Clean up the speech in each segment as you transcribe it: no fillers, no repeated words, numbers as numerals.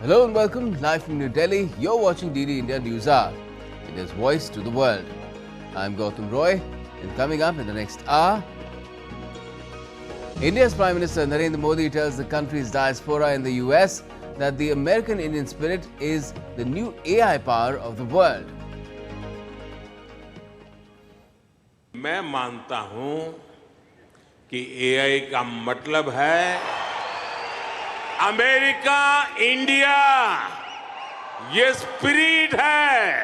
Hello and welcome, live from New Delhi. You're watching DD India News Hour, India's voice to the world. I'm Gautam Roy, and coming up in the next hour, India's Prime Minister Narendra Modi tells the country's diaspora in the US that the American Indian spirit is the new AI power of the world. मैं मानता हूं कि AI का मतलब है America India, ये spirit है.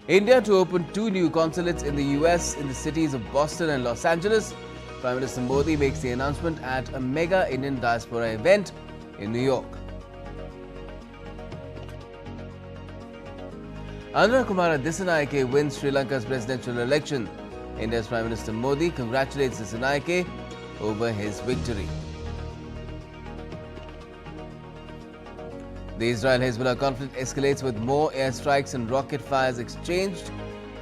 India to open 2 new consulates in the US in the cities of Boston and Los Angeles. Prime Minister Modi makes the announcement at a mega Indian diaspora event in New York. Anura Kumara Dissanayake wins Sri Lanka's presidential election. India's Prime Minister Modi congratulates Dissanayake over his victory. The Israel-Hezbollah conflict escalates with more airstrikes and rocket fires exchanged.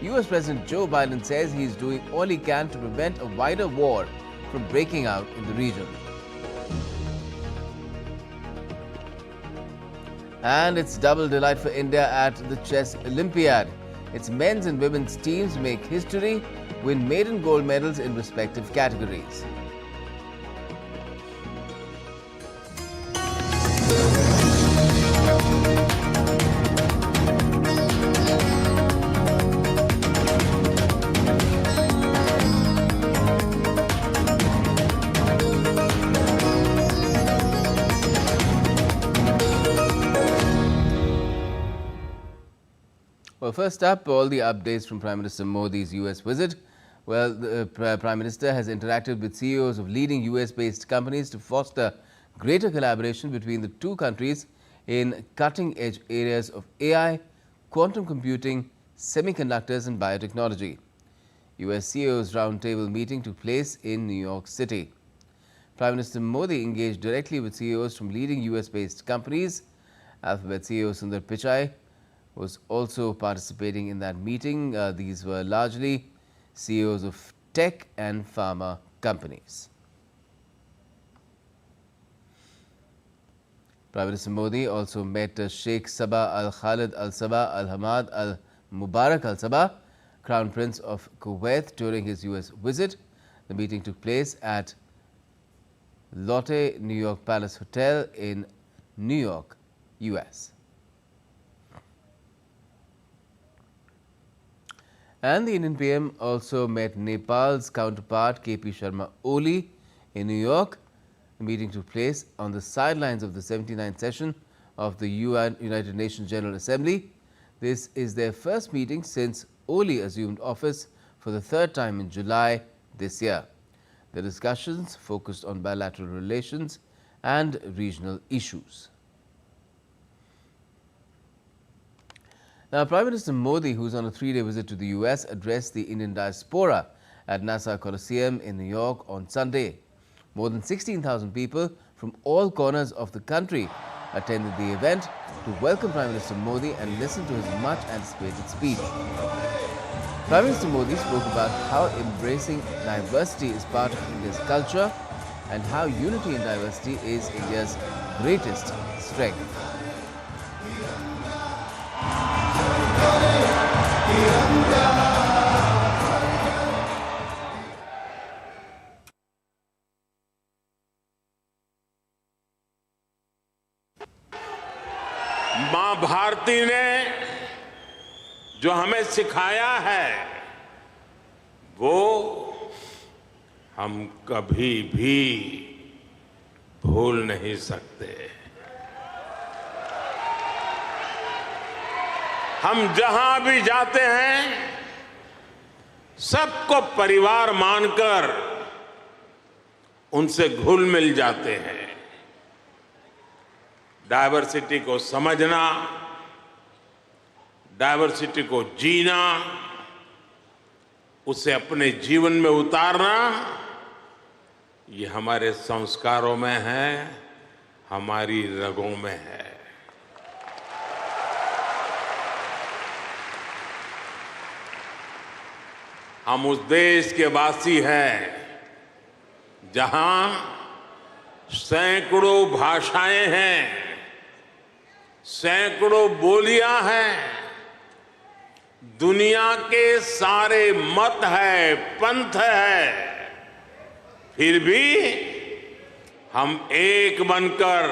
US President Joe Biden says he is doing all he can to prevent a wider war from breaking out in the region. And it's double delight for India at the Chess Olympiad. Its men's and women's teams make history, win maiden gold medals in respective categories. Well, first up, all the updates from Prime Minister Modi's US visit. Well, the Prime Minister has interacted with CEOs of leading US-based companies to foster greater collaboration between the two countries in cutting-edge areas of AI, quantum computing, semiconductors and biotechnology. US CEOs roundtable meeting took place in New York City. Prime Minister Modi engaged directly with CEOs from leading US-based companies. Alphabet CEO Sundar Pichai was also participating in that meeting. These were largely CEOs of tech and pharma companies. Prime Minister Modi also met Sheikh Sabah Al Khalid Al Sabah Al Hamad Al Mubarak Al Sabah, Crown Prince of Kuwait, during his US visit. The meeting took place at Lotte New York Palace Hotel in New York, US. And the Indian PM also met Nepal's counterpart KP Sharma Oli in New York. The meeting took place on the sidelines of the 79th session of the United Nations General Assembly. This is their first meeting since Oli assumed office for the third time in July this year. The discussions focused on bilateral relations and regional issues. Now, Prime Minister Modi, who is on a 3-day visit to the US, addressed the Indian diaspora at Nassau Coliseum in New York on Sunday. More than 16,000 people from all corners of the country attended the event to welcome Prime Minister Modi and listen to his much-anticipated speech. Prime Minister Modi spoke about how embracing diversity is part of India's culture and how unity in diversity is India's greatest strength. मां भारती ने जो हमें सिखाया है वो हम कभी भी भूल नहीं सकते. हम जहां भी जाते हैं सबको परिवार मानकर उनसे घुल मिल जाते हैं. डायवर्सिटी को समझना, डायवर्सिटी को जीना, उसे अपने जीवन में उतारना, ये हमारे संस्कारों में है, हमारी रगों में है. हम उस देश के वासी हैं जहां सैकड़ों भाषाएं हैं, सैकड़ों बोलियां हैं, दुनिया के सारे मत है, पंथ है, फिर भी हम एक बनकर,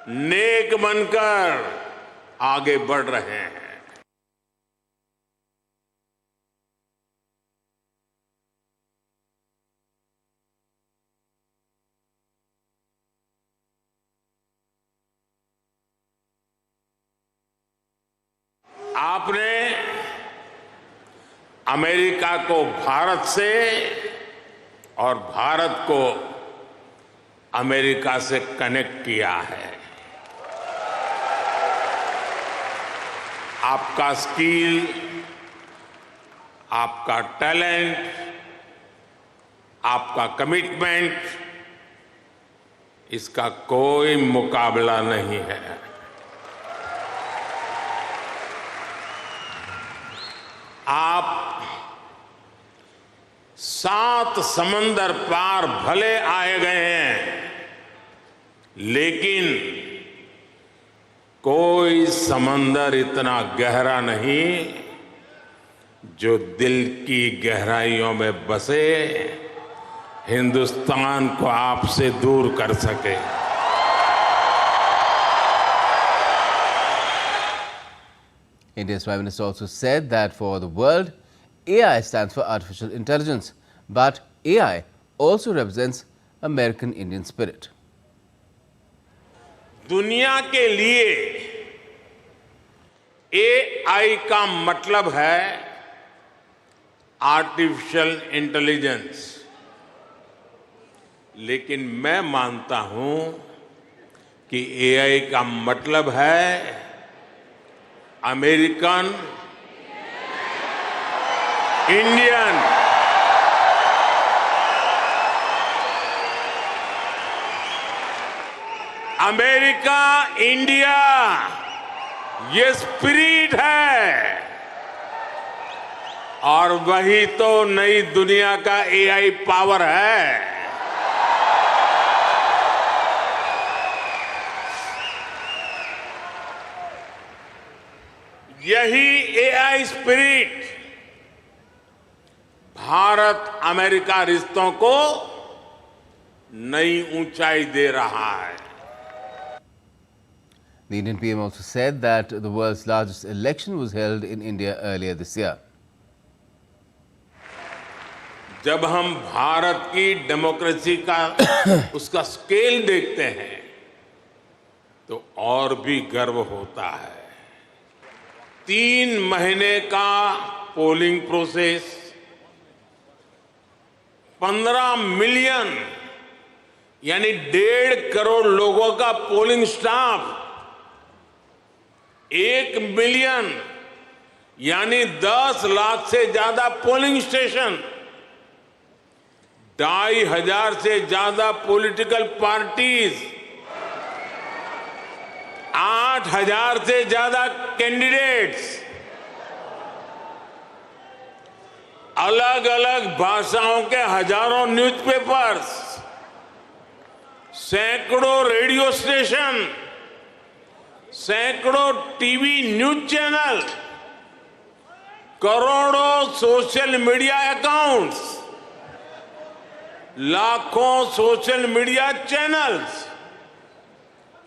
नेक बनकर आगे बढ़ रहे हैं। आपने अमेरिका को भारत से और भारत को अमेरिका से कनेक्ट किया है। आपका स्किल, आपका टैलेंट, आपका कमिटमेंट, इसका कोई मुकाबला नहीं है। आप 7 समंदर पार भले आए गए हैं, लेकिन कोई समंदर इतना गहरा नहीं जो दिल की गहराइयों में बसे हिंदुस्तान को आपसे दूर कर सके। India's Prime Minister also said that for the world, AI stands for artificial intelligence, but AI also represents American Indian spirit. दुनिया के लिए AI का मतलब है आर्टिफिशियल इंटेलिजेंस, लेकिन मैं मानता हूं कि AI का मतलब है अमेरिकन इंडियन। अमेरिका इंडिया ये स्पिरिट है, और वही तो नई दुनिया का AI पावर है। यही AI स्पिरिट भारत अमेरिका रिश्तों को नई ऊंचाई दे रहा है। The Indian PM also said that the world's largest election was held in India earlier this year. जब हम भारत की डेमोक्रेसी का उसका स्केल देखते हैं तो और भी गर्व होता है। 3 महीने का पोलिंग प्रोसेस, 15 मिलियन यानी 1.5 करोड़ लोगों का पोलिंग स्टाफ, 1 मिलियन यानी 10 लाख से ज्यादा पोलिंग स्टेशन, 2,500 से ज्यादा पॉलिटिकल पार्टीज, 8,000 से ज्यादा कैंडिडेट्स, अलग अलग भाषाओं के हजारों न्यूज़पेपर्स, सैकड़ों रेडियो स्टेशन, सैकड़ों टीवी न्यूज चैनल, करोड़ों सोशल मीडिया अकाउंट्स, लाखों सोशल मीडिया चैनल्स,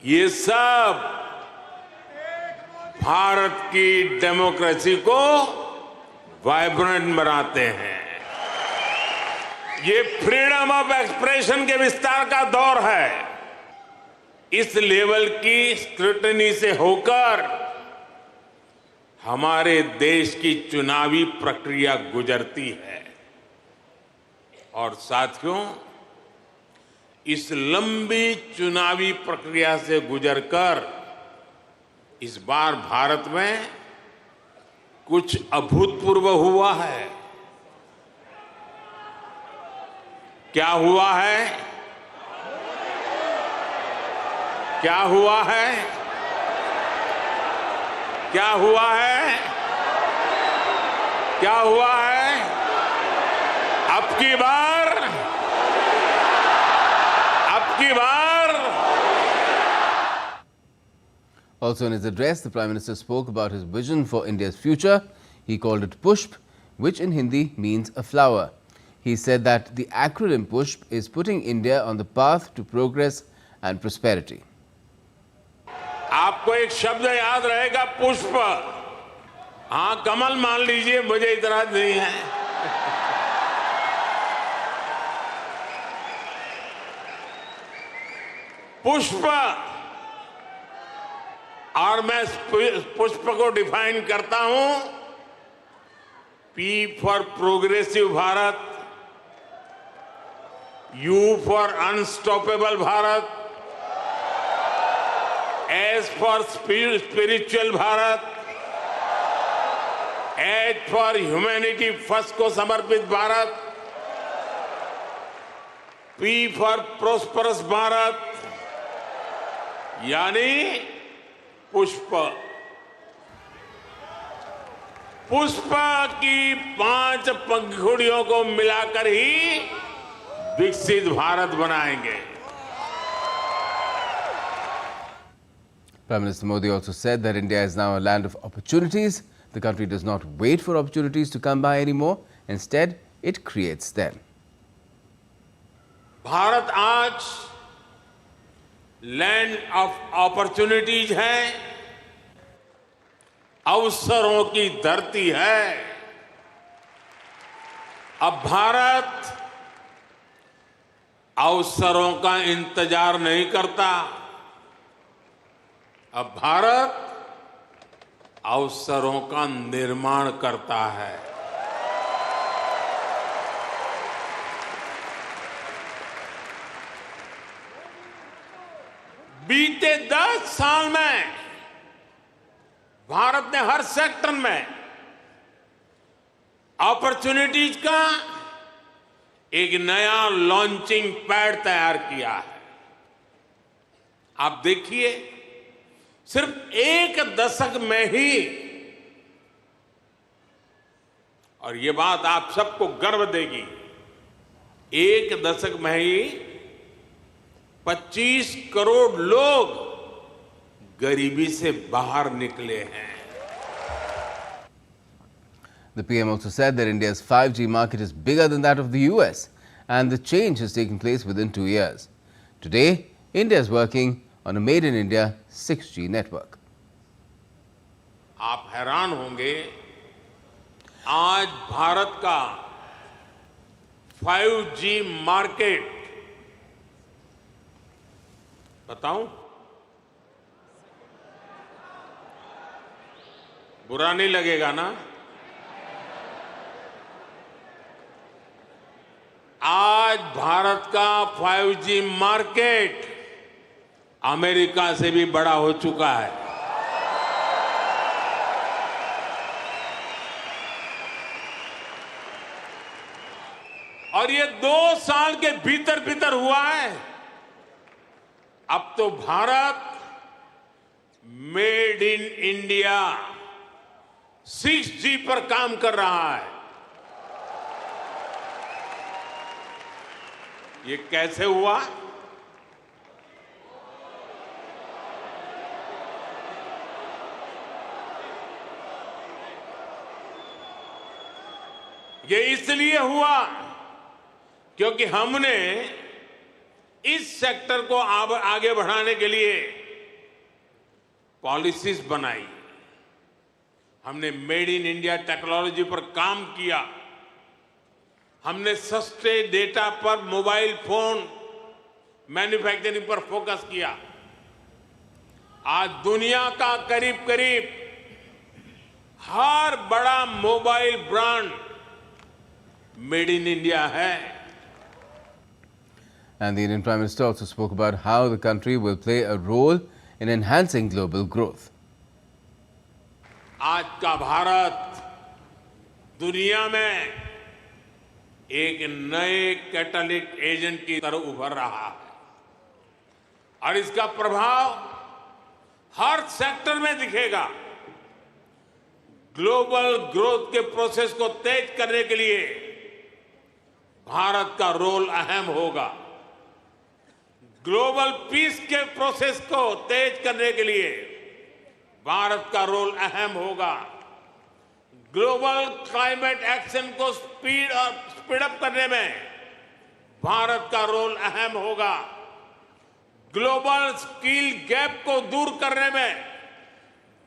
ये सब भारत की डेमोक्रेसी को वाइब्रेंट बनाते हैं। ये फ्रीडम ऑफ एक्सप्रेशन के विस्तार का दौर है। इस लेवल की स्क्रूटनी से होकर हमारे देश की चुनावी प्रक्रिया गुजरती है। और साथियों, इस लंबी चुनावी प्रक्रिया से गुजरकर इस बार भारत में कुछ अभूतपूर्व हुआ है। क्या हुआ है? क्या हुआ है? क्या हुआ है? क्या हुआ है? अब की बार Also in his address, the Prime Minister spoke about his vision for India's future. He called it Pushp, which in Hindi means a flower. He said that the acronym Pushp is putting India on the path to progress and prosperity. आपको एक शब्द याद रहेगा, पुष्प. हाँ, कमल मान लीजिए, मुझे इतराज नहीं है. पुष्प. और मैं पुष्प को डिफाइन करता हूं. P for progressive Bharat, U for unstoppable Bharat, S for spiritual Bharat, H for humanity first को समर्पित Bharat, P for prosperous Bharat, यानी पुष्प. पुष्प की 5 पंखुड़ियों को मिलाकर ही विकसित भारत बनाएंगे. Prime Minister Modi also said that India is now a land of opportunities. The country does not wait for opportunities to come by anymore. Instead, it creates them. Bharat आज लैंड ऑफ अपॉर्चुनिटीज है, अवसरों की धरती है. अब भारत अवसरों का इंतजार नहीं करता. अब भारत अवसरों का निर्माण करता है. बीते 10 साल में भारत ने हर सेक्टर में अपॉर्चुनिटीज का एक नया लॉन्चिंग पैड तैयार किया है. आप देखिए, सिर्फ 1 दशक में ही, और ये बात आप सबको गर्व देगी, 1 दशक में ही 25 करोड़ लोग गरीबी से बाहर निकले हैं. The PM also said that India's 5G market is bigger than that of the US, and the change has taken place within 2 years. Today, India is working on a Made in India 6G network. आप हैरान होंगे, आज भारत का 5G market, बताऊं, बुरा नहीं लगेगा ना? आज भारत का 5G मार्केट अमेरिका से भी बड़ा हो चुका है. और ये 2 साल के भीतर भीतर हुआ है. अब तो Bharat made in India 6G पर काम कर रहा है. ये कैसे हुआ? ये इसलिए हुआ क्योंकि हमने इस सेक्टर को आगे बढ़ाने के लिए पॉलिसीज बनाई. हमने मेड इन इंडिया टेक्नोलॉजी पर काम किया. हमने सस्ते डेटा पर मोबाइल फोन मैन्युफैक्चरिंग पर फोकस किया. आज दुनिया का करीब करीब हर बड़ा mobile brand made in India है. And the Indian Prime Minister also spoke about how the country will play a role in enhancing global growth. आज का भारत दुनिया में एक नए कैटलिस्ट एजेंट की तरह उभर रहा है और इसका प्रभाव हर सेक्टर में दिखेगा. ग्लोबल ग्रोथ के प्रोसेस को तेज करने के लिए भारत का रोल अहम होगा. ग्लोबल पीस के प्रोसेस को तेज करने के लिए भारत का रोल अहम होगा। ग्लोबल क्लाइमेट एक्शन को स्पीड अप करने में भारत का रोल अहम होगा। ग्लोबल स्किल गैप को दूर करने में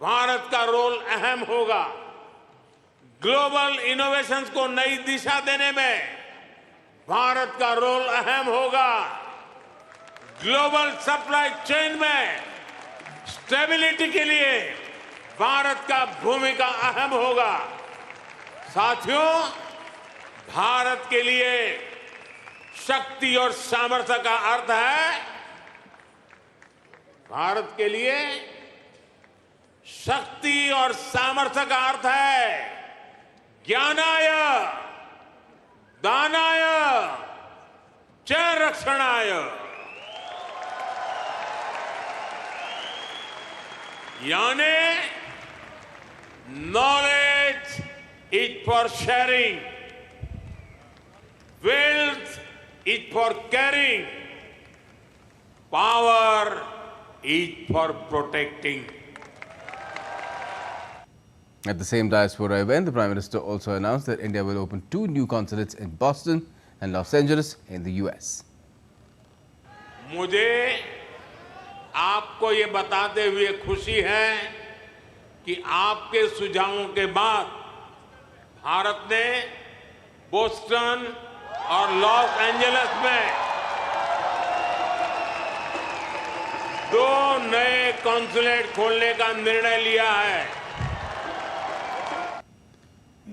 भारत का रोल अहम होगा। ग्लोबल इनोवेशंस को नई दिशा देने में भारत का रोल अहम होगा। ग्लोबल सप्लाई चेन में स्टेबिलिटी के लिए भारत का भूमिका अहम होगा। साथियों, भारत के लिए शक्ति और सामर्थ्य का अर्थ है, भारत के लिए शक्ति और सामर्थ्य का अर्थ है ज्ञानाय, दानाय, च रक्षणाय। यानी knowledge is for sharing, wealth is for carrying, power is for protecting. At the same diaspora event, the Prime Minister also announced that India will open 2 new consulates in Boston and Los Angeles in the US. मुझे आपको ये बताते हुए खुशी है कि आपके सुझावों के बाद भारत ने बोस्टन और लॉस एंजलिस में 2 नए कॉन्सुलेट खोलने का निर्णय लिया है।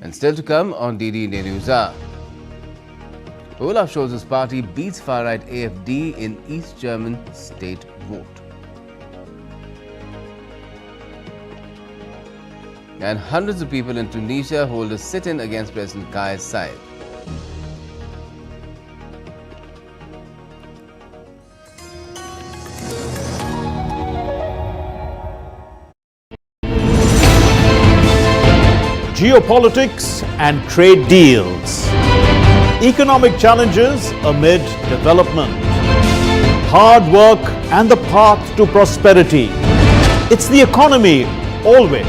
And still to come on DD India News Hour. Olaf Scholz's party beats far-right AfD in East German state vote. And hundreds of people in Tunisia hold a sit-in against President Kais Saied. Geopolitics and trade deals. Economic challenges amid development. Hard work and the path to prosperity. It's the economy always.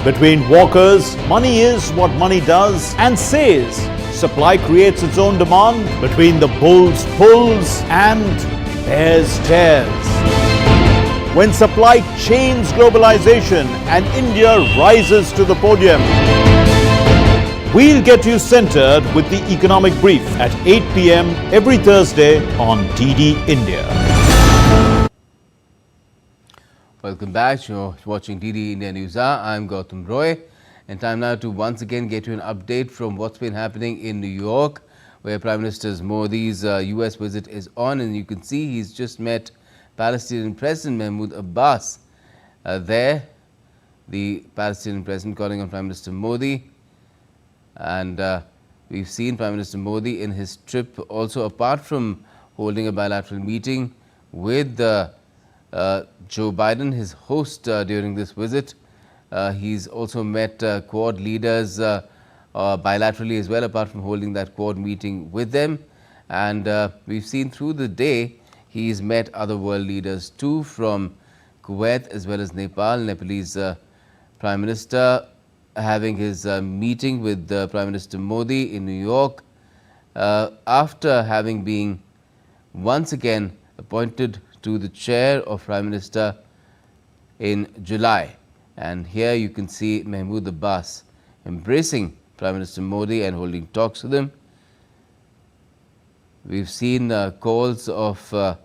Between walkers, money is what money does and says. Supply creates its own demand. Between the bulls pulls and bears tears. When supply chains globalization and India rises to the podium. We'll get you centered with the economic brief at 8 p.m. every Thursday on DD India. Welcome back. You're watching DD India News Hour. I'm Gautam Roy. And time now to once again get you an update from what's been happening in New York, where Prime Minister Modi's US visit is on. And you can see he's just met Palestinian President Mahmoud Abbas there. The Palestinian President calling on Prime Minister Modi. And we've seen Prime Minister Modi in his trip also, apart from holding a bilateral meeting with Joe Biden, his host during this visit. He's also met Quad leaders bilaterally as well, apart from holding that Quad meeting with them. And we've seen through the day he's met other world leaders too, from Kuwait as well as Nepal. Nepalese Prime Minister having his meeting with Prime Minister Modi in New York after having been once again appointed to the chair of Prime Minister in July. And here you can see Mahmoud Abbas embracing Prime Minister Modi and holding talks with him. We've seen calls of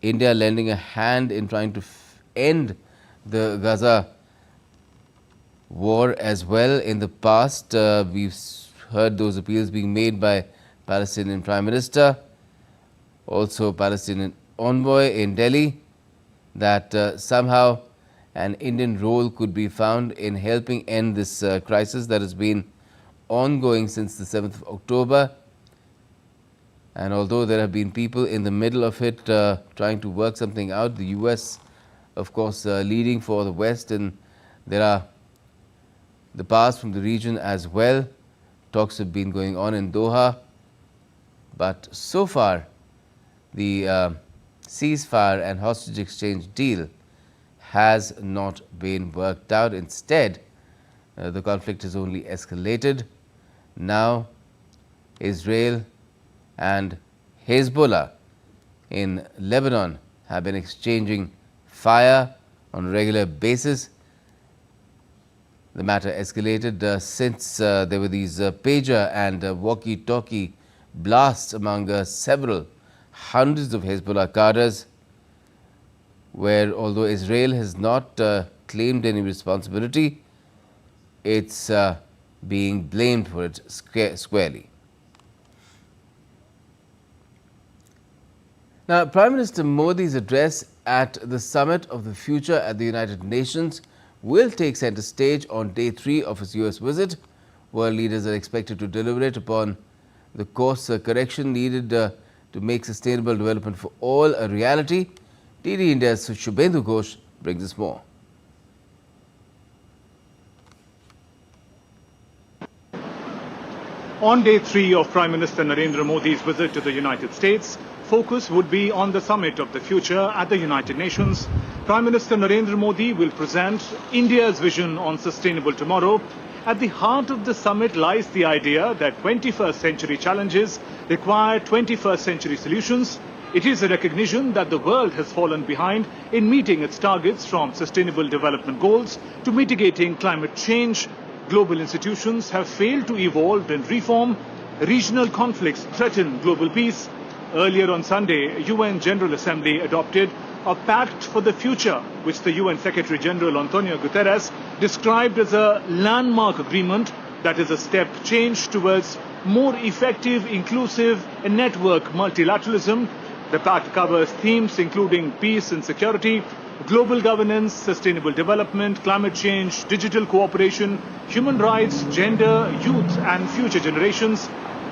India lending a hand in trying to end the Gaza war as well in the past. We've heard those appeals being made by Palestinian Prime Minister, also Palestinian envoy in Delhi, that somehow an Indian role could be found in helping end this crisis that has been ongoing since the 7th of October. And although there have been people in the middle of it trying to work something out, the US, of course, leading for the West, and there are the powers from the region as well. Talks have been going on in Doha, but so far the ceasefire and hostage exchange deal has not been worked out. Instead, the conflict has only escalated. Now, Israel and Hezbollah in Lebanon have been exchanging fire on a regular basis. The matter escalated since there were these pager and walkie-talkie blasts among several hundreds of Hezbollah cadres, where although Israel has not claimed any responsibility, it's being blamed for it squarely. Now, Prime Minister Modi's address at the Summit of the Future at the United Nations will take centre stage on day 3 of his US visit. World leaders are expected to deliberate upon the course correction needed to make sustainable development for all a reality. DD India's Shubhendu Ghosh brings us more. On day 3 of Prime Minister Narendra Modi's visit to the United States, focus would be on the Summit of the Future at the United Nations. Prime Minister Narendra Modi will present India's vision on sustainable tomorrow. At the heart of the summit lies the idea that 21st century challenges require 21st century solutions. It is a recognition that the world has fallen behind in meeting its targets, from sustainable development goals to mitigating climate change. Global institutions have failed to evolve and reform. Regional conflicts threaten global peace. Earlier on Sunday, UN General Assembly adopted a pact for the future, which the UN Secretary General Antonio Guterres described as a landmark agreement that is a step change towards more effective, inclusive and network multilateralism. The pact covers themes including peace and security, global governance, sustainable development, climate change, digital cooperation, human rights, gender, youth and future generations.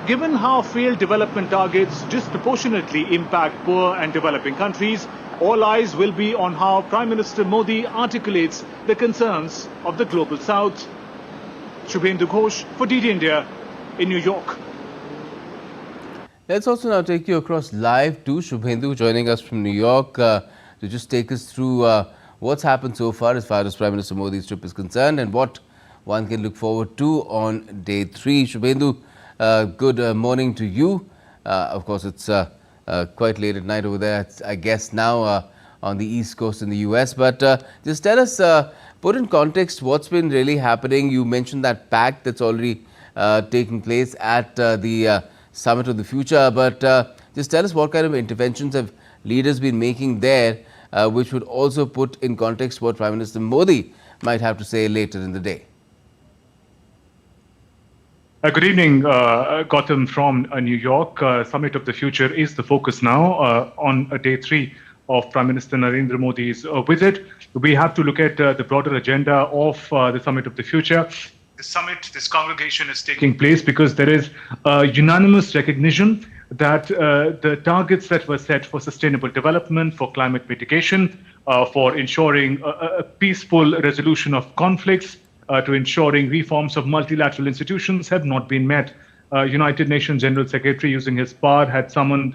Given how failed development targets disproportionately impact poor and developing countries, all eyes will be on how Prime Minister Modi articulates the concerns of the Global South. Shubhendu Ghosh for DD India in New York. Let's also now take you across live to Shubhendu, joining us from New York to just take us through what's happened so far as Prime Minister Modi's trip is concerned and what one can look forward to on day 3. Shubhendu, good morning to you. Of course, it's quite late at night over there, I guess now on the East Coast in the US. But just tell us, put in context what's been really happening. You mentioned that pact that's already taking place at the Summit of the Future. But just tell us what kind of interventions have leaders been making there, which would also put in context what Prime Minister Modi might have to say later in the day. Good evening, Gautam from New York. Summit of the Future is the focus now on day 3 of Prime Minister Narendra Modi's visit. We have to look at the broader agenda of the Summit of the Future. The summit, this congregation is taking place because there is a unanimous recognition that the targets that were set for sustainable development, for climate mitigation, for ensuring a peaceful resolution of conflicts, to ensuring reforms of multilateral institutions have not been met. United Nations General Secretary, using his power, had summoned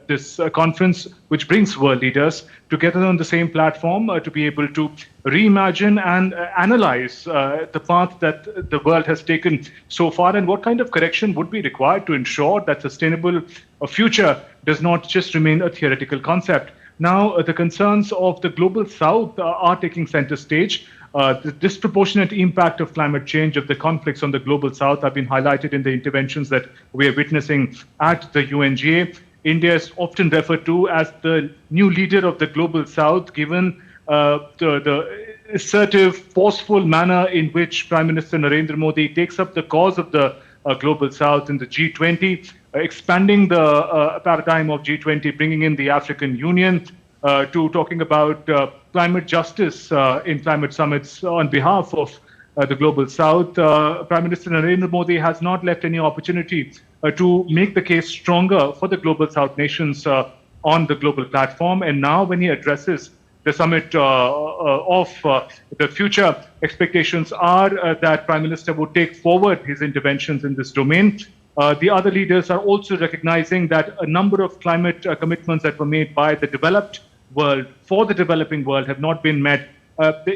this conference, which brings world leaders together on the same platform to be able to reimagine and analyze the path that the world has taken so far and what kind of correction would be required to ensure that sustainable future does not just remain a theoretical concept. Now, the concerns of the Global South are taking center stage. The disproportionate impact of climate change, of the conflicts on the Global South, have been highlighted in the interventions that we are witnessing at the UNGA. India is often referred to as the new leader of the Global South, given the assertive, forceful manner in which Prime Minister Narendra Modi takes up the cause of the Global South in the G20, expanding the paradigm of G20, bringing in the African Union, to talking about climate justice in climate summits on behalf of the Global South. Prime Minister Narendra Modi has not left any opportunity to make the case stronger for the Global South nations on the global platform. And now when he addresses the summit of the future, expectations are that Prime Minister would take forward his interventions in this domain. The other leaders are also recognizing that a number of climate commitments that were made by the developed world for the developing world have not been met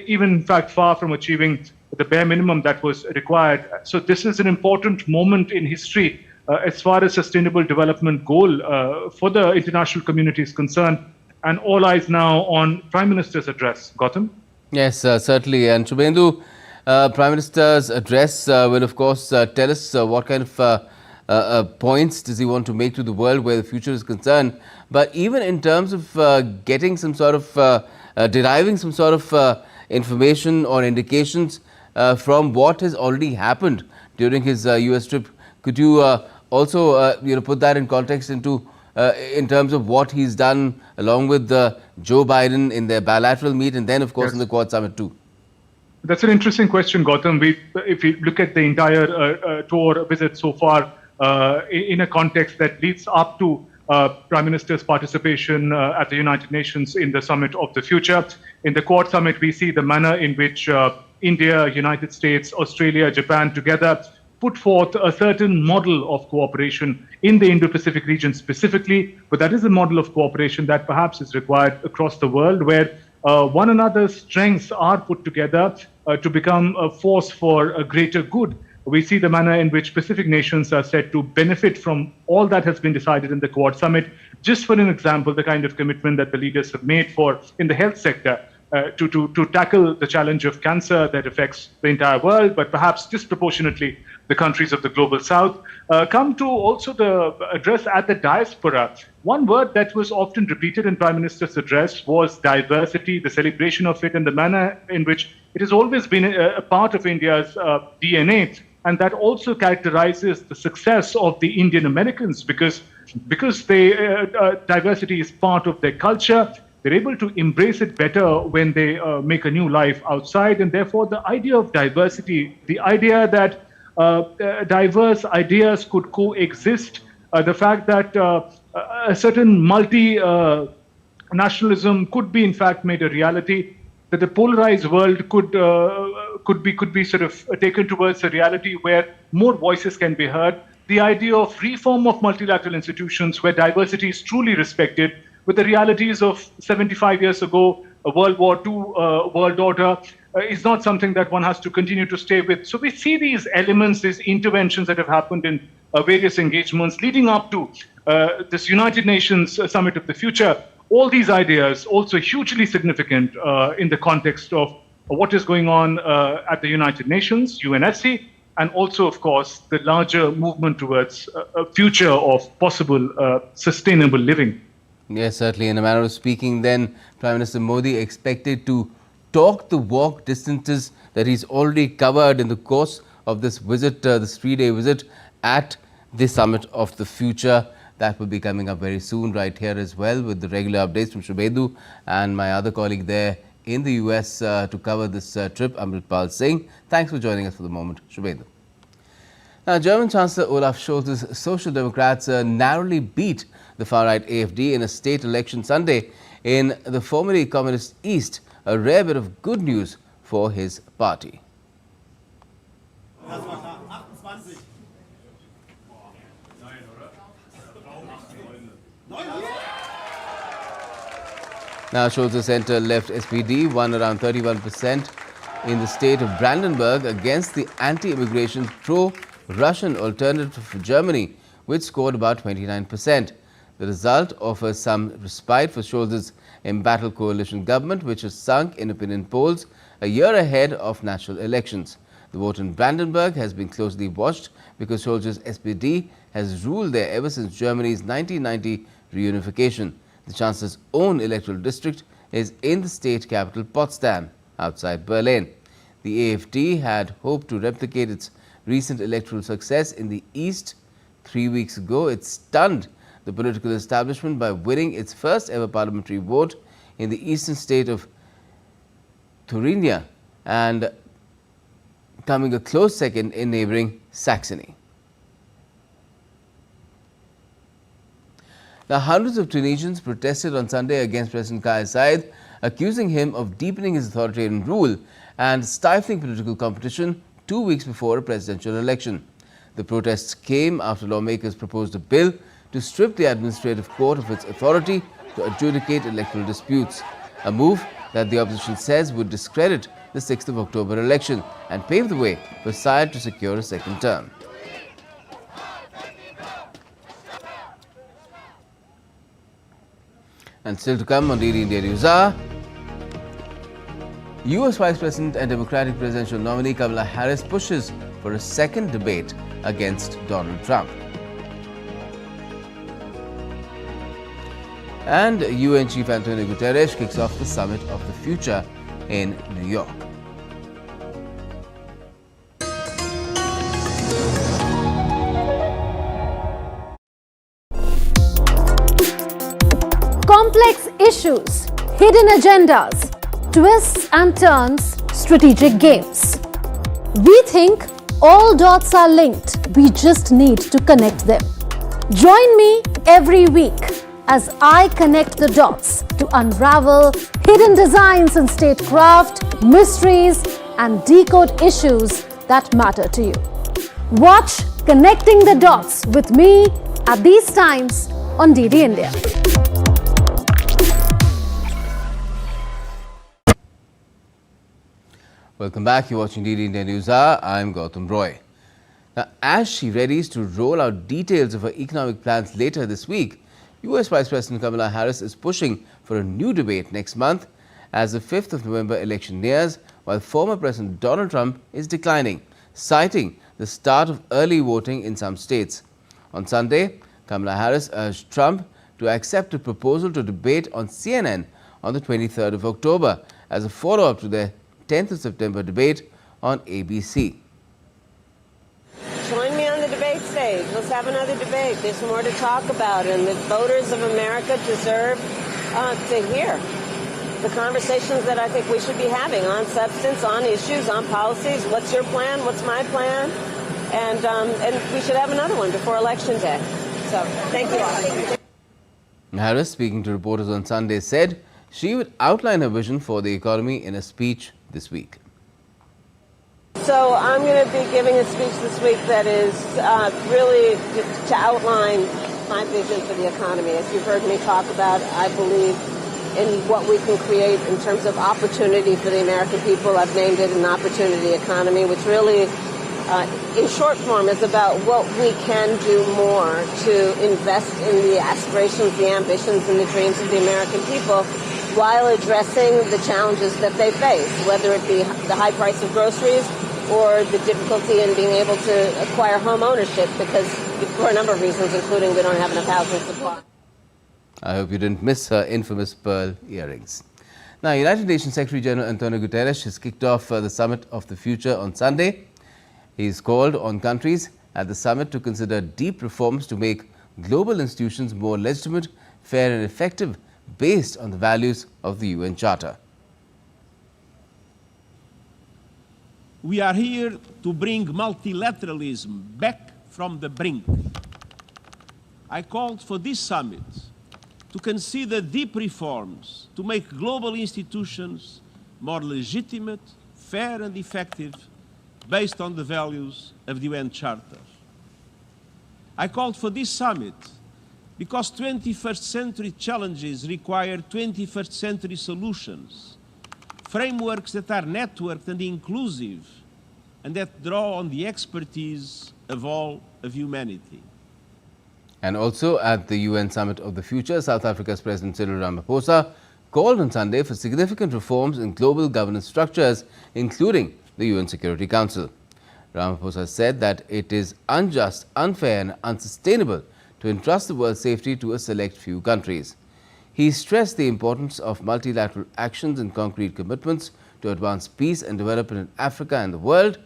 even in fact far from achieving the bare minimum that was required. So this is an important moment in history as far as sustainable development goal for the international community is concerned, and all eyes now on Prime Minister's address. Gautam? Yes, certainly. And Shubhendu, Prime Minister's address will of course tell us what kind of points does he want to make to the world where the future is concerned. But even in terms of getting some sort of, deriving some sort of information or indications from what has already happened during his US trip, could you also put that in context into in terms of what he's done along with Joe Biden in their bilateral meet, and then of course in the Quad Summit too? That's an interesting question, Gautam. If we look at the entire tour visit so far in a context that leads up to Prime Minister's participation at the United Nations in the Summit of the Future. In the Quad Summit, we see the manner in which India, United States, Australia, Japan together put forth a certain model of cooperation in the Indo-Pacific region specifically, but that is a model of cooperation that perhaps is required across the world, where one another's strengths are put together to become a force for a greater good. We see the manner in which Pacific nations are said to benefit from all that has been decided in the Quad Summit. Just for an example, the kind of commitment that the leaders have made for in the health sector to tackle the challenge of cancer that affects the entire world, but perhaps disproportionately the countries of the global south. Come to also the address at the diaspora. One word that was often repeated in Prime Minister's address was diversity, the celebration of it, and the manner in which it has always been a part of India's DNA. And that also characterizes the success of the Indian Americans because diversity is part of their culture. They're able to embrace it better when they make a new life outside. And therefore, the idea of diversity, the idea that diverse ideas could coexist, the fact that a certain multi-nationalism could be in fact made a reality, that the polarized world could be sort of taken towards a reality where more voices can be heard. The idea of reform of multilateral institutions where diversity is truly respected, with the realities of 75 years ago, a World War II world order, is not something that one has to continue to stay with. So we see these elements, these interventions that have happened in various engagements leading up to this United Nations Summit of the Future. All these ideas also hugely significant in the context of what is going on at the United Nations, UNSC, and also, of course, the larger movement towards a future of possible sustainable living. Yes, certainly. In a manner of speaking, then, Prime Minister Modi expected to talk the walk distances that he's already covered in the course of this visit, this 3-day visit at the Summit of the Future. That will be coming up very soon right here as well, with the regular updates from Shubhendu and my other colleague there in the US to cover this trip, Amritpal Singh. Thanks for joining us for the moment, Shubhendu. Now, German Chancellor Olaf Scholz's Social Democrats narrowly beat the far-right AfD in a state election Sunday in the formerly communist East, a rare bit of good news for his party. Now, Scholz's centre-left SPD won around 31% in the state of Brandenburg against the anti-immigration pro-Russian Alternative for Germany, which scored about 29%. The result offers some respite for Scholz's embattled coalition government, which has sunk in opinion polls a year ahead of national elections. The vote in Brandenburg has been closely watched because Scholz's SPD has ruled there ever since Germany's 1990 reunification. The Chancellor's own electoral district is in the state capital Potsdam, outside Berlin. The AfD had hoped to replicate its recent electoral success in the East 3 weeks ago. It stunned the political establishment by winning its first ever parliamentary vote in the eastern state of Thuringia and coming a close second in neighbouring Saxony. Now, hundreds of Tunisians protested on Sunday against President Kais Saied, accusing him of deepening his authoritarian rule and stifling political competition 2 weeks before a presidential election. The protests came after lawmakers proposed a bill to strip the administrative court of its authority to adjudicate electoral disputes, a move that the opposition says would discredit the 6th of October election and pave the way for Syed to secure a second term. And still to come on DD India News Hour, US Vice President and Democratic presidential nominee Kamala Harris pushes for a second debate against Donald Trump. And UN Chief Antonio Guterres kicks off the Summit of the Future in New York. Complex issues, hidden agendas, twists and turns, strategic games. We think all dots are linked. We just need to connect them. Join me every week as I connect the dots to unravel hidden designs in statecraft, mysteries, and decode issues that matter to you. Watch Connecting the Dots with me at these times on DD India. Welcome back. You're watching DD India News Hour. I'm Gautam Roy. Now, as she readies to roll out details of her economic plans later this week, US Vice President Kamala Harris is pushing for a new debate next month as the 5th of November election nears, while former President Donald Trump is declining, citing the start of early voting in some states. On Sunday, Kamala Harris urged Trump to accept a proposal to debate on CNN on the 23rd of October as a follow-up to their 10th of September debate on ABC. Join me on the debate stage. Let's have another debate. There's more to talk about, and the voters of America deserve to hear the conversations that I think we should be having on substance, on issues, on policies. What's your plan? What's my plan? And we should have another one before Election Day. So, thank you all. Harris, speaking to reporters on Sunday, said she would outline her vision for the economy in a speech this week. So I'm going to be giving a speech this week that is really to outline my vision for the economy. As you've heard me talk about, I believe in what we can create in terms of opportunity for the American people. I've named it an opportunity economy, which really, in short form, is about what we can do more to invest in the aspirations, the ambitions, and the dreams of the American people, while addressing the challenges that they face, whether it be the high price of groceries or the difficulty in being able to acquire home ownership, because for a number of reasons, including we don't have enough housing supply. I hope you didn't miss her infamous pearl earrings. Now, United Nations Secretary General Antonio Guterres has kicked off the Summit of the Future on Sunday. He's called on countries at the summit to consider deep reforms to make global institutions more legitimate, fair and effective, based on the values of the UN Charter. We are here to bring multilateralism back from the brink. I called for this summit to consider deep reforms to make global institutions more legitimate, fair and effective, based on the values of the UN Charter. I called for this summit because 21st century challenges require 21st century solutions, frameworks that are networked and inclusive, and that draw on the expertise of all of humanity. And also at the UN Summit of the Future, South Africa's President Cyril Ramaphosa called on Sunday for significant reforms in global governance structures, including the UN Security Council. Ramaphosa said that it is unjust, unfair and unsustainable to entrust the world's safety to a select few countries. He stressed the importance of multilateral actions and concrete commitments to advance peace and development in Africa and the world.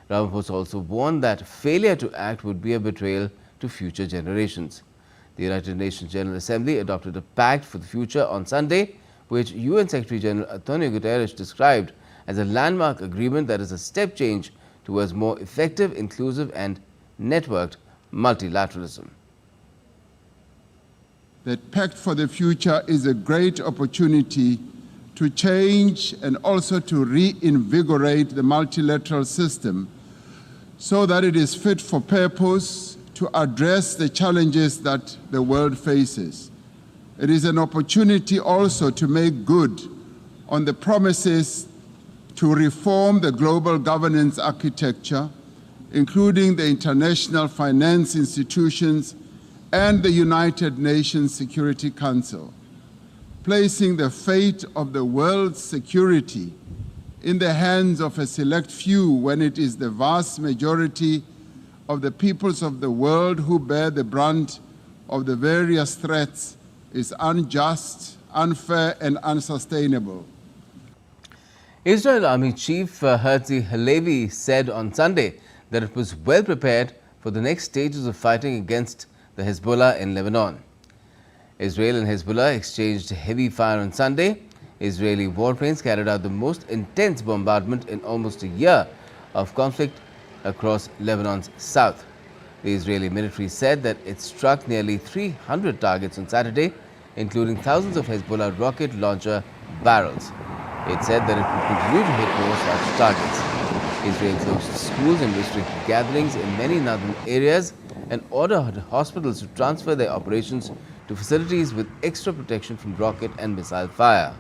Ramaphosa also warned that failure to act would be a betrayal to future generations. The United Nations General Assembly adopted a pact for the future on Sunday, which UN Secretary General Antonio Guterres described as a landmark agreement that is a step change towards more effective, inclusive and networked multilateralism. That Pact for the Future is a great opportunity to change and also to reinvigorate the multilateral system so that it is fit for purpose to address the challenges that the world faces. It is an opportunity also to make good on the promises to reform the global governance architecture, including the international finance institutions and the United Nations Security Council, placing the fate of the world's security in the hands of a select few when it is the vast majority of the peoples of the world who bear the brunt of the various threats is unjust, unfair, and unsustainable. Israel Army Chief Herzi Halevi said on Sunday that it was well prepared for the next stages of fighting against the Hezbollah in Lebanon. Israel and Hezbollah exchanged heavy fire on Sunday. Israeli warplanes carried out the most intense bombardment in almost a year of conflict across Lebanon's south. The Israeli military said that it struck nearly 300 targets on Saturday, including thousands of Hezbollah rocket launcher barrels. It said that it would continue to hit more such targets. Israel closed schools and restricted gatherings in many northern areas and ordered hospitals to transfer their operations to facilities with extra protection from rocket and missile fire.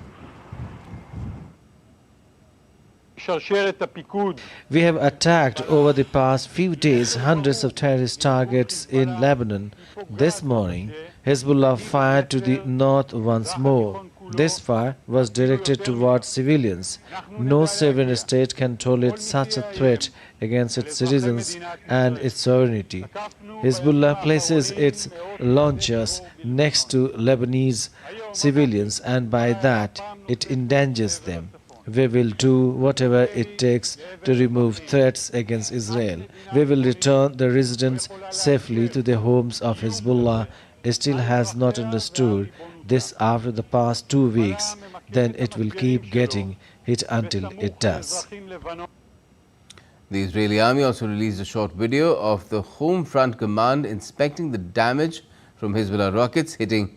We have attacked over the past few days hundreds of terrorist targets in Lebanon. This morning, Hezbollah fired to the north once more. This fire was directed towards civilians. No sovereign state can tolerate such a threat against its citizens and its sovereignty. Hezbollah places its launchers next to Lebanese civilians, and by that it endangers them. We will do whatever it takes to remove threats against Israel. We will return the residents safely to their homes. Of Hezbollah still has not understood this after the past 2 weeks, then it will keep getting hit until it does. The Israeli army also released a short video of the Home Front Command inspecting the damage from Hezbollah rockets hitting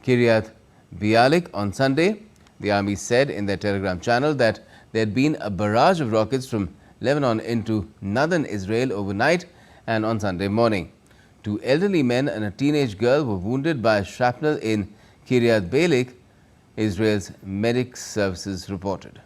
Kiryat Bialik on Sunday. The army said in their Telegram channel that there had been a barrage of rockets from Lebanon into northern Israel overnight and on Sunday morning. 2 elderly men and a teenage girl were wounded by shrapnel in Kiryat Bialik, Israel's medic services reported.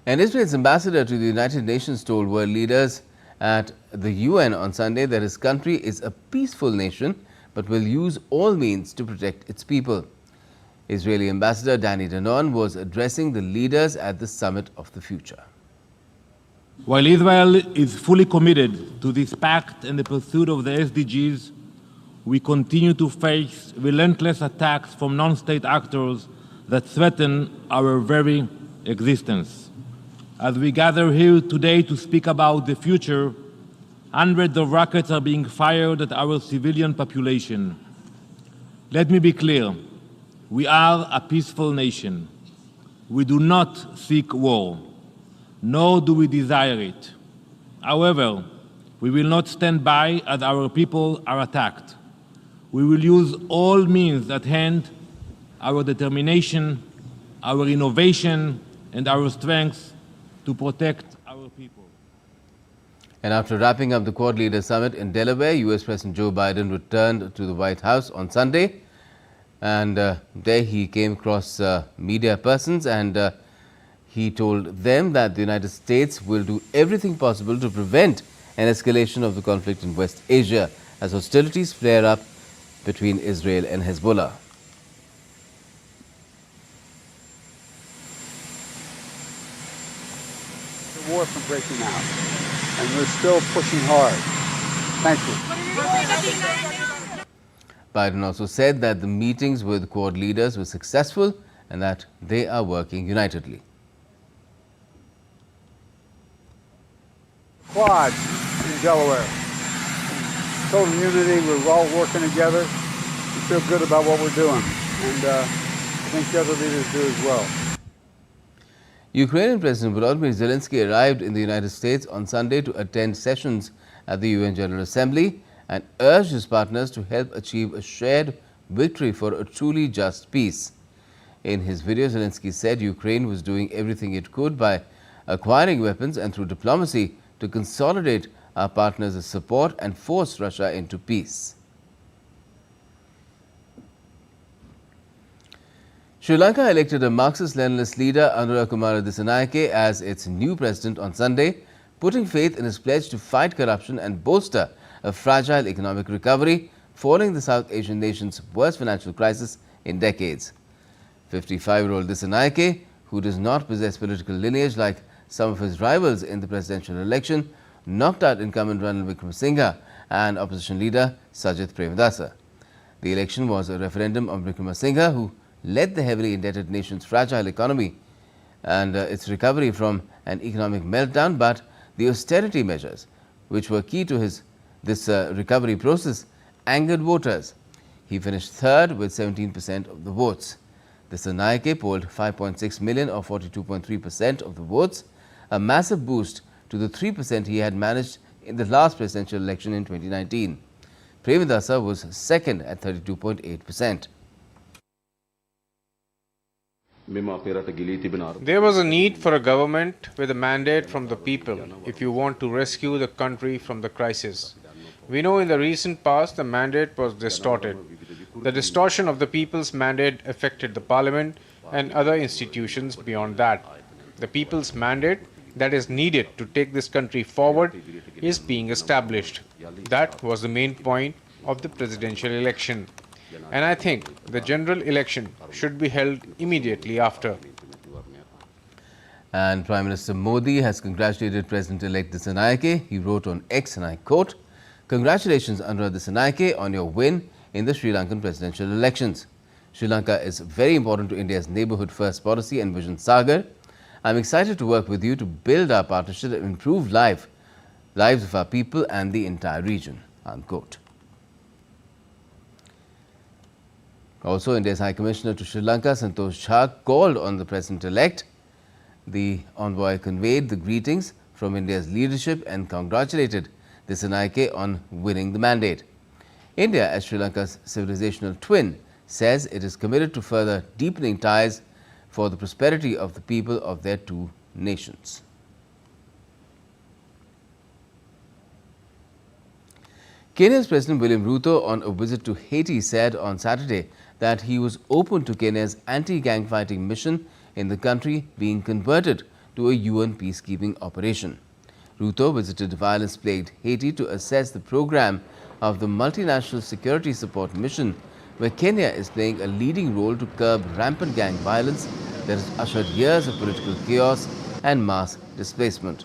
And Israel's ambassador to the United Nations told world leaders at the UN on Sunday that his country is a peaceful nation but will use all means to protect its people. Israeli Ambassador Danny Danon was addressing the leaders at the Summit of the Future. While Israel is fully committed to this pact and the pursuit of the SDGs, we continue to face relentless attacks from non-state actors that threaten our very existence. As we gather here today to speak about the future, hundreds of rockets are being fired at our civilian population. Let me be clear, we are a peaceful nation. We do not seek war, nor do we desire it. However, we will not stand by as our people are attacked. We will use all means at hand, our determination, our innovation, and our strength to protect our people. And after wrapping up the Quad Leaders Summit in Delaware, U.S. President Joe Biden returned to the White House on Sunday. And there he came across media persons and he told them that the United States will do everything possible to prevent an escalation of the conflict in West Asia as hostilities flare up between Israel and Hezbollah. The war from breaking out, and we're still pushing hard. Thank you. Biden also said that the meetings with Quad leaders were successful and that they are working unitedly. Quad in Delaware. Total unity, we're all working together. We feel good about what we're doing, and I think the other leaders do as well. Ukrainian President Volodymyr Zelensky arrived in the United States on Sunday to attend sessions at the UN General Assembly and urged his partners to help achieve a shared victory for a truly just peace. In his video, Zelensky said Ukraine was doing everything it could by acquiring weapons and through diplomacy to consolidate our partners' support and force Russia into peace. Sri Lanka elected a Marxist-Leninist leader, Anura Kumara Dissanayake, as its new president on Sunday, putting faith in his pledge to fight corruption and bolster a fragile economic recovery following the South Asian nation's worst financial crisis in decades. 55-year-old Dissanayake, who does not possess political lineage like some of his rivals in the presidential election, knocked out incumbent Ranil Wickremesinghe and opposition leader Sajith Premadasa. The election was a referendum on Wickremesinghe, who led the heavily indebted nation's fragile economy and its recovery from an economic meltdown, but the austerity measures, which were key to this recovery process, angered voters. He finished third with 17% of the votes. Dissanayake polled 5.6 million or 42.3% of the votes, a massive boost to the 3% he had managed in the last presidential election in 2019. Premadasa was second at 32.8%. There was a need for a government with a mandate from the people if you want to rescue the country from the crisis. We know in the recent past the mandate was distorted. The distortion of the people's mandate affected the parliament and other institutions beyond that. The people's mandate that is needed to take this country forward is being established. That was the main point of the presidential election. And I think the general election should be held immediately after. And Prime Minister Modi has congratulated President-elect Dissanayake. He wrote on X, and I quote, "Congratulations, Anura Dissanayake, on your win in the Sri Lankan presidential elections. Sri Lanka is very important to India's neighbourhood first policy and Vision Sagar. I'm excited to work with you to build our partnership and improve lives of our people and the entire region." Unquote. Also, India's High Commissioner to Sri Lanka, Santosh Jha, called on the President-elect. The envoy conveyed the greetings from India's leadership and congratulated Dissanayake on winning the mandate. India, as Sri Lanka's civilizational twin, says it is committed to further deepening ties for the prosperity of the people of their two nations. Kenya's President William Ruto, on a visit to Haiti, said on Saturday that he was open to Kenya's anti-gang fighting mission in the country being converted to a UN peacekeeping operation. Ruto visited violence-plagued Haiti to assess the program of the multinational security support mission, where Kenya is playing a leading role to curb rampant gang violence that has ushered years of political chaos and mass displacement.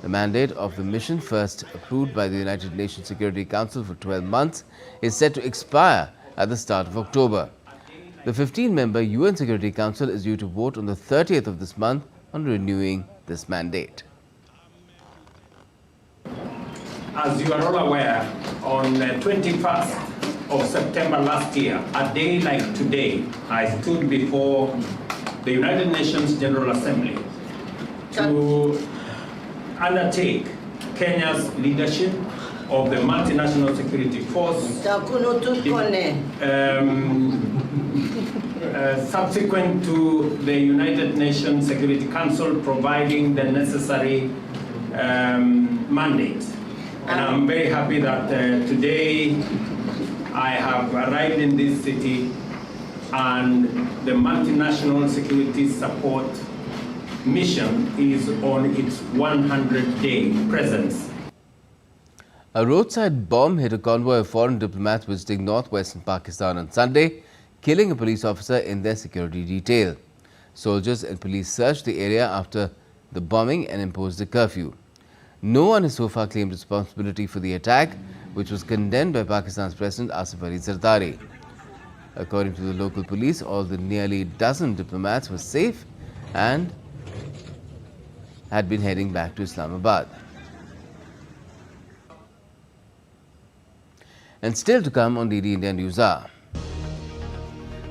The mandate of the mission, first approved by the United Nations Security Council for 12 months, is set to expire at the start of October. The 15-member UN Security Council is due to vote on the 30th of this month on renewing this mandate. As you are all aware, on the 21st of September last year, a day like today, I stood before the United Nations General Assembly to undertake Kenya's leadership of the multinational security force, subsequent to the United Nations Security Council providing the necessary mandate. And I'm very happy that today I have arrived in this city and the multinational security support mission is on its 100-day presence. A roadside bomb hit a convoy of foreign diplomats visiting northwestern Pakistan on Sunday, killing a police officer in their security detail. Soldiers and police searched the area after the bombing and imposed a curfew. No one has so far claimed responsibility for the attack, which was condemned by Pakistan's President Asif Ali Zardari. According to the local police, all the nearly dozen diplomats were safe and had been heading back to Islamabad. And still to come on DD India News Hour.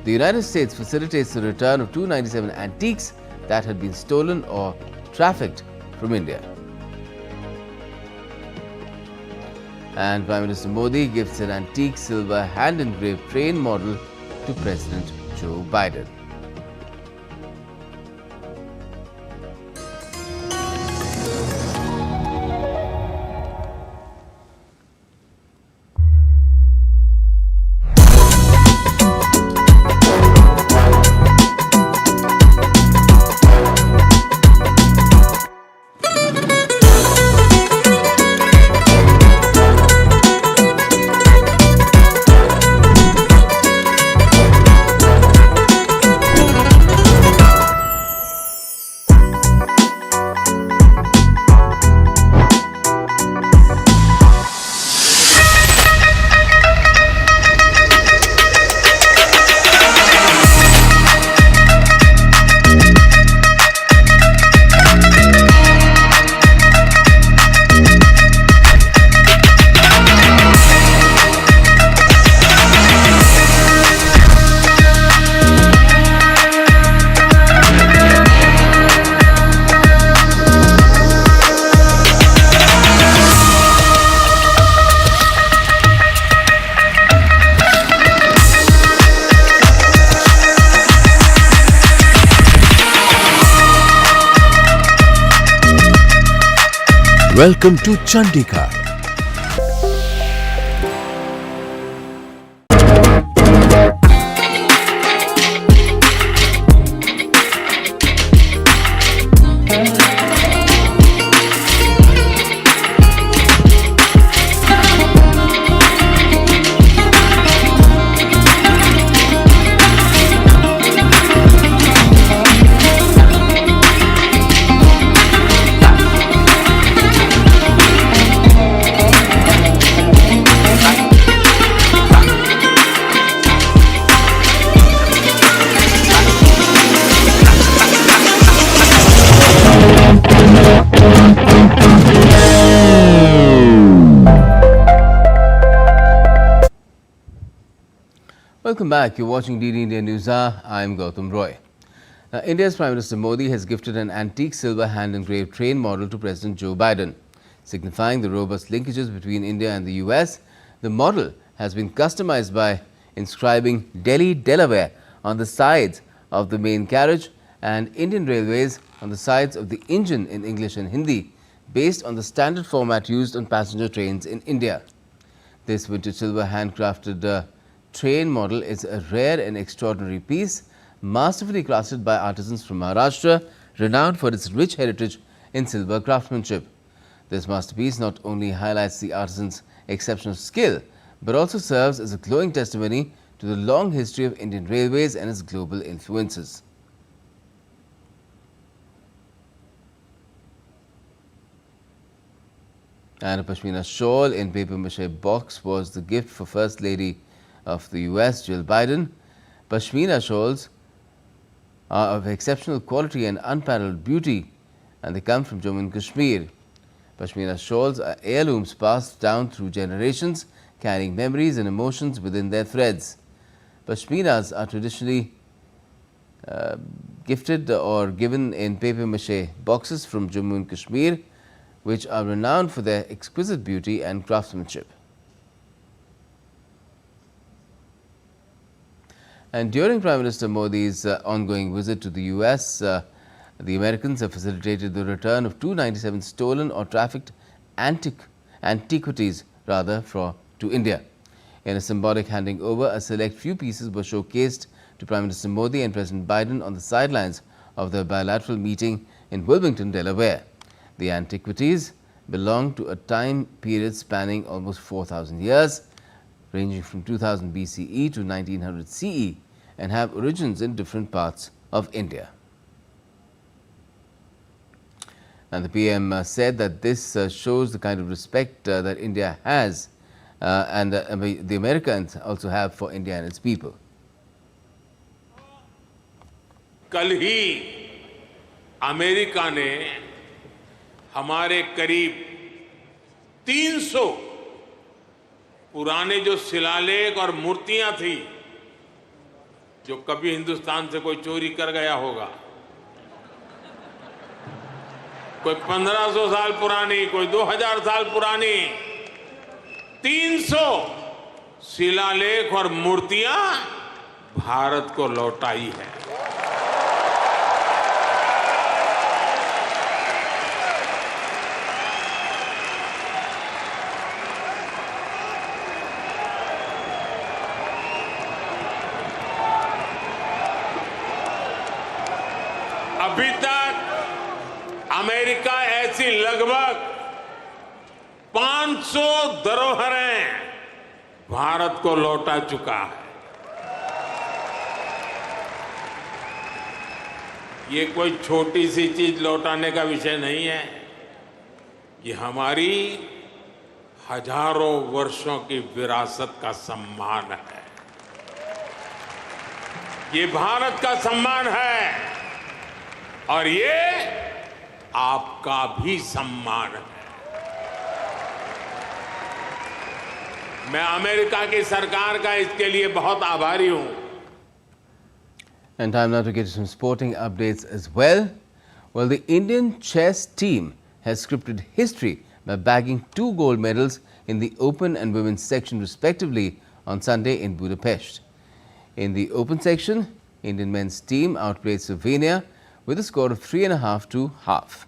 The United States facilitates the return of 297 antiques that had been stolen or trafficked from India. And Prime Minister Modi gives an antique silver hand-engraved train model to President Joe Biden. Welcome to Chandigarh. Welcome back. You're watching DD India News Hour. I'm Gautam Roy. India's Prime Minister Modi has gifted an antique silver hand-engraved train model to President Joe Biden. Signifying the robust linkages between India and the US, the model has been customized by inscribing Delhi, Delaware on the sides of the main carriage and Indian Railways on the sides of the engine in English and Hindi, based on the standard format used on passenger trains in India. This vintage silver handcrafted train model is a rare and extraordinary piece, masterfully crafted by artisans from Maharashtra, renowned for its rich heritage in silver craftsmanship. This masterpiece not only highlights the artisan's exceptional skill, but also serves as a glowing testimony to the long history of Indian Railways and its global influences. And a Pashmina shawl in papier-mâché box was the gift for First Lady of the US, Jill Biden. Pashmina shawls are of exceptional quality and unparalleled beauty, and they come from Jammu and Kashmir. Pashmina shawls are heirlooms passed down through generations, carrying memories and emotions within their threads. Pashminas are traditionally gifted or given in papier-mâché boxes from Jammu and Kashmir, which are renowned for their exquisite beauty and craftsmanship. And during Prime Minister Modi's ongoing visit to the US, the Americans have facilitated the return of 297 stolen or trafficked antiquities to India. In a symbolic handing over, a select few pieces were showcased to Prime Minister Modi and President Biden on the sidelines of their bilateral meeting in Wilmington, Delaware. The antiquities belong to a time period spanning almost 4,000 years, ranging from 2000 BCE to 1900 CE, and have origins in different parts of India. And the PM said that this shows the kind of respect that India has and the Americans also have for India and its people. कल ही America ने हमारे करीब 300 पुराने जो शिलालेख और मूर्तियां थी, जो कभी हिंदुस्तान से कोई चोरी कर गया होगा, कोई 1500 साल पुरानी, कोई 2000 साल पुरानी, 300 शिलालेख और मूर्तियां भारत को लौटाई है। अभी तक अमेरिका ऐसी लगभग 500 धरोहरें भारत को लौटा चुका है। ये कोई छोटी सी चीज लौटाने का विषय नहीं है, ये हमारी हजारों वर्षों की विरासत का सम्मान है। ये भारत का सम्मान है और ये आपका भी सम्मान है। मैं अमेरिका की सरकार का इसके लिए बहुत आभारी हूं। And time now to get to some sporting updates as well. Well, the Indian chess team has scripted history by bagging 2 gold medals in the open and women's section respectively on Sunday in Budapest. In the open section, Indian men's team outplayed Slovenia with a score of 3.5 to half.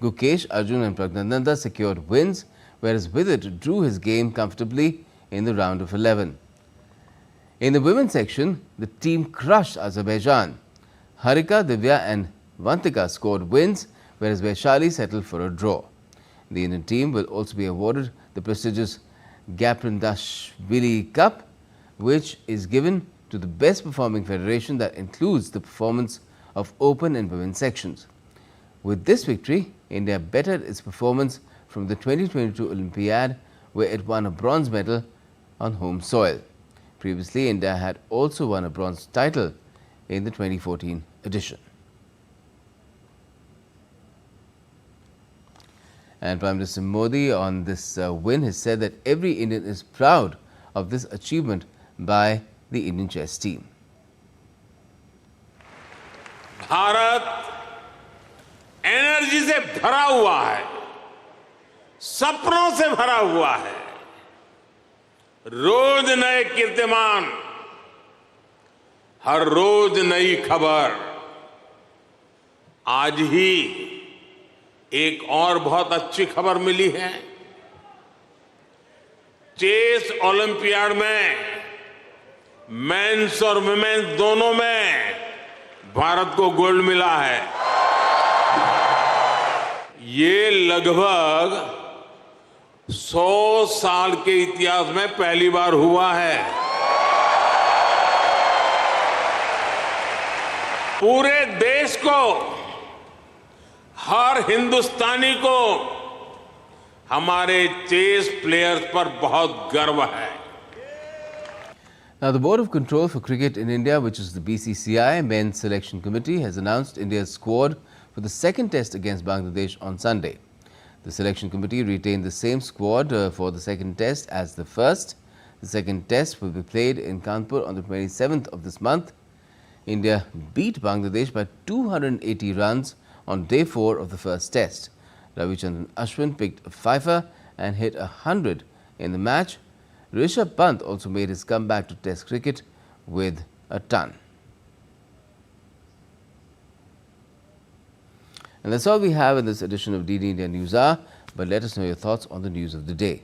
Gukesh, Arjun and Pragnananda secured wins, whereas Vidit drew his game comfortably in the round of 11. In the women's section, the team crushed Azerbaijan. Harika, Divya and Vantika scored wins, whereas Vaishali settled for a draw. The Indian team will also be awarded the prestigious Gaprindashvili Cup, which is given to the best performing federation that includes the performance of open and women's sections. With this victory, India bettered its performance from the 2022 Olympiad, where it won a bronze medal on home soil. Previously, India had also won a bronze title in the 2014 edition. And Prime Minister Modi on this win has said that every Indian is proud of this achievement by the Indian chess team. Bharat energy से भरा हुआ है, सपनों से भरा हुआ है। रोज नए कीर्तिमान, हर रोज नई खबर। आज ही एक और बहुत अच्छी खबर मिली है। चेस ओलंपियाड में मेंस और वुमेन्स दोनों में भारत को गोल्ड मिला है। ये लगभग 100 साल के इतिहास में पहली बार हुआ है। पूरे देश को, हर हिंदुस्तानी को हमारे चेस प्लेयर्स पर बहुत गर्व है। Now, the Board of Control for Cricket in India, which is the BCCI Men's Selection Committee, has announced India's squad for the second test against Bangladesh on Sunday. The selection committee retained the same squad for the second test as the first. The second test will be played in Kanpur on the 27th of this month. India beat Bangladesh by 280 runs on day 4 of the first test. Ravichandran Ashwin picked a fifer and hit 100 in the match. Rishabh Pant also made his comeback to Test cricket with a ton. And that's all we have in this edition of DD India News Hour, but let us know your thoughts on the news of the day.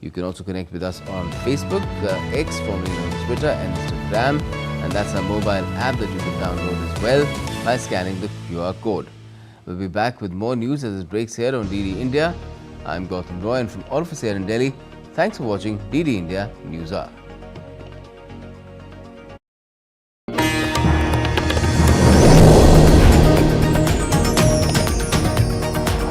You can also connect with us on Facebook, X, formerly known as Twitter, and Instagram, and that's our mobile app that you can download as well by scanning the QR code. We'll be back with more news as it breaks here on DD India. I'm Gautam Roy, and from all of us here in Delhi, thanks for watching DD India News Hour.